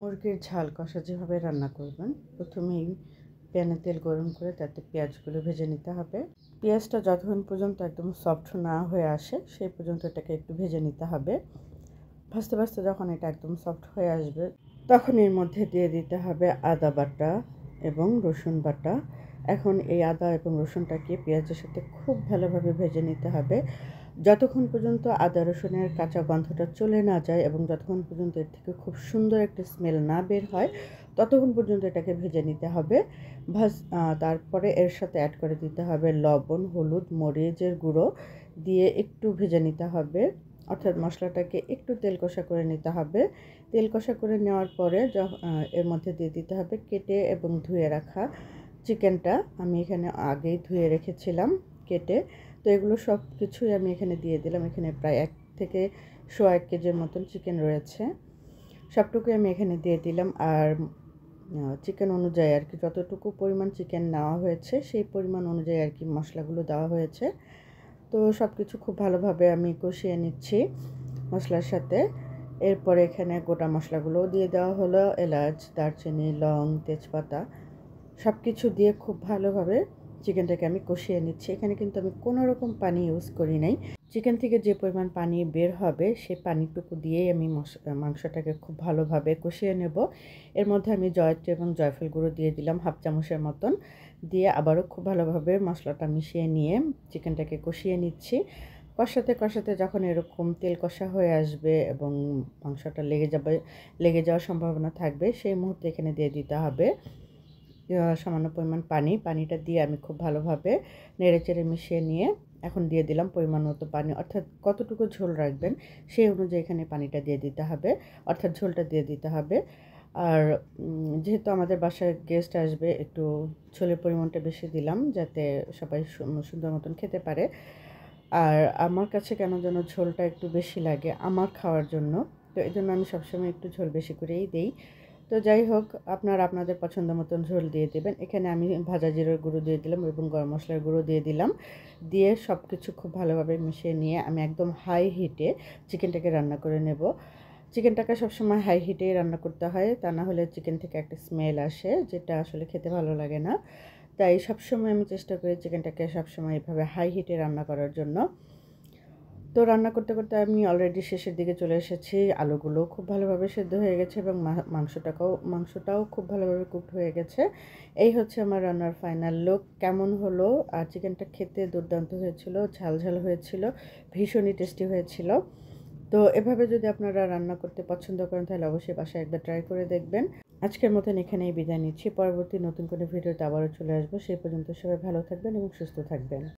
মুরগির ঝাল কষা যেভাবে রান্না করবেন, প্রথমেই প্যানে তেল গরম করে তাতে পেঁয়াজগুলো ভেজে নিতে হবে। পেঁয়াজটা যতক্ষণ পর্যন্ত একদম সফট না হয়ে আসে সেই পর্যন্ত এটাকে একটু ভেজে নিতে হবে। ভাজতে ভাজতে যখন এটা একদম সফট হয়ে আসবে তখন এর মধ্যে দিয়ে দিতে হবে আদা বাটা এবং রসুন বাটা। এখন এই আদা এবং রসুনটাকে পেঁয়াজের সাথে খুব ভালোভাবে ভেজে নিতে হবে, যতক্ষণ পর্যন্ত আদা রসুনের কাঁচা গন্ধটা চলে না যায় এবং যতক্ষণ পর্যন্ত এর থেকে খুব সুন্দর একটা স্মেল না বের হয় ততক্ষণ পর্যন্ত এটাকে ভেজে নিতে হবে। তারপরে এর সাথে অ্যাড করে দিতে হবে লবণ, হলুদ, মরিচের গুঁড়ো দিয়ে একটু ভেজে নিতে হবে, অর্থাৎ মশলাটাকে একটু তেল কষা করে নিতে হবে। তেল কষা করে নেওয়ার পরে এর মধ্যে দিয়ে দিতে হবে কেটে এবং ধুয়ে রাখা চিকেনটা। আমি এখানে আগেই ধুয়ে রেখেছিলাম কেটে। তো এগুলো সব কিছুই আমি এখানে দিয়ে দিলাম। এখানে প্রায় 1 থেকে 1.5 কেজির মতন চিকেন রয়েছে, সবটুকুই আমি এখানে দিয়ে দিলাম। আর চিকেন অনুযায়ী আর কি, যতটুকু পরিমাণ চিকেন নেওয়া হয়েছে সেই পরিমাণ অনুযায়ী আর কি মশলাগুলো দেওয়া হয়েছে। তো সব কিছু খুব ভালোভাবে আমি কষিয়ে নিচ্ছি মশলার সাথে। এরপরে এখানে গোটা মশলাগুলোও দিয়ে দেওয়া হলো, এলাচ, দারচিনি, লং, তেজপাতা সব কিছু দিয়ে খুব ভালোভাবে চিকেনটাকে আমি কষিয়ে নিচ্ছি। এখানে কিন্তু আমি কোনো রকম পানি ইউজ করি নাই। চিকেন থেকে যে পরিমাণ পানি বের হবে সেই পানিটুকু দিয়েই আমি মাংসটাকে খুব ভালোভাবে কষিয়ে নেব। এর মধ্যে আমি জয়ত্রী এবং জয়ফল গুঁড়ো দিয়ে দিলাম 1/2 চামচের মতন, দিয়ে আবারও খুব ভালোভাবে মশলাটা মিশিয়ে নিয়ে চিকেনটাকে কষিয়ে নিচ্ছি। কষাতে কষাতে যখন এরকম তেল কষা হয়ে আসবে এবং মাংসটা লেগে যাওয়ার সম্ভাবনা থাকবে, সেই মুহূর্তে এখানে দিয়ে দিতে হবে সামান্য পরিমাণ পানিটা দিয়ে আমি খুব ভালোভাবে নেড়েচেড়ে মিশিয়ে নিয়ে এখন দিয়ে দিলাম পরিমাণ মতো পানি, অর্থাৎ কতটুকু ঝোল রাখবেন সেই অনুযায়ী এখানে পানিটা দিয়ে দিতে হবে, অর্থাৎ ঝোলটা দিয়ে দিতে হবে। আর যেহেতু আমাদের বাসায় গেস্ট আসবে, একটু ঝোলের পরিমাণটা বেশি দিলাম যাতে সবাই সুন্দর মতন খেতে পারে। আর আমার কাছে কেন যেন ঝোলটা একটু বেশি লাগে আমার খাওয়ার জন্য, তো এই জন্য আমি সবসময় একটু ঝোল বেশি করেই দিই। তো যাই হোক, আপনারা আপনাদের পছন্দ মতন ঝোল দিয়ে দেবেন। এখানে আমি ভাজা জিরার গুঁড়ো দিয়ে দিলাম এবং গরম মশলার গুঁড়ো দিয়ে দিলাম, দিয়ে সব কিছু খুব ভালোভাবে মিশিয়ে নিয়ে আমি একদম হাই হিটে চিকেনটাকে রান্না করে নেব। চিকেনটাকে সবসময় হাই হিটেই রান্না করতে হয়, তা না হলে চিকেন থেকে একটা স্মেল আসে যেটা আসলে খেতে ভালো লাগে না। তাই সবসময় আমি চেষ্টা করি চিকেনটাকে সবসময় এভাবে হাই হিটে রান্না করার জন্য। তো রান্না করতে করতে আমি অলরেডি শেষের দিকে চলে এসেছি। আলুগুলো খুব ভালোভাবে সেদ্ধ হয়ে গেছে এবং মাংসটাও খুব ভালোভাবে কুকড হয়ে গেছে। এই হচ্ছে আমার রান্নার ফাইনাল লুক। কেমন হলো? আর চিকেনটা খেতে দুর্দান্ত হয়েছিল, ঝাল ঝাল হয়েছিল, ভীষণই টেস্টি হয়েছিল। তো এভাবে যদি আপনারা রান্না করতে পছন্দ করেন তাহলে অবশ্যই বাসায় একবার ট্রাই করে দেখবেন। আজকের মতন এখানেই বিদায় নিচ্ছি। পরবর্তী নতুন কোনো ভিডিওতে আবারও চলে আসবো। সেই পর্যন্ত সবাই ভালো থাকবেন এবং সুস্থ থাকবেন।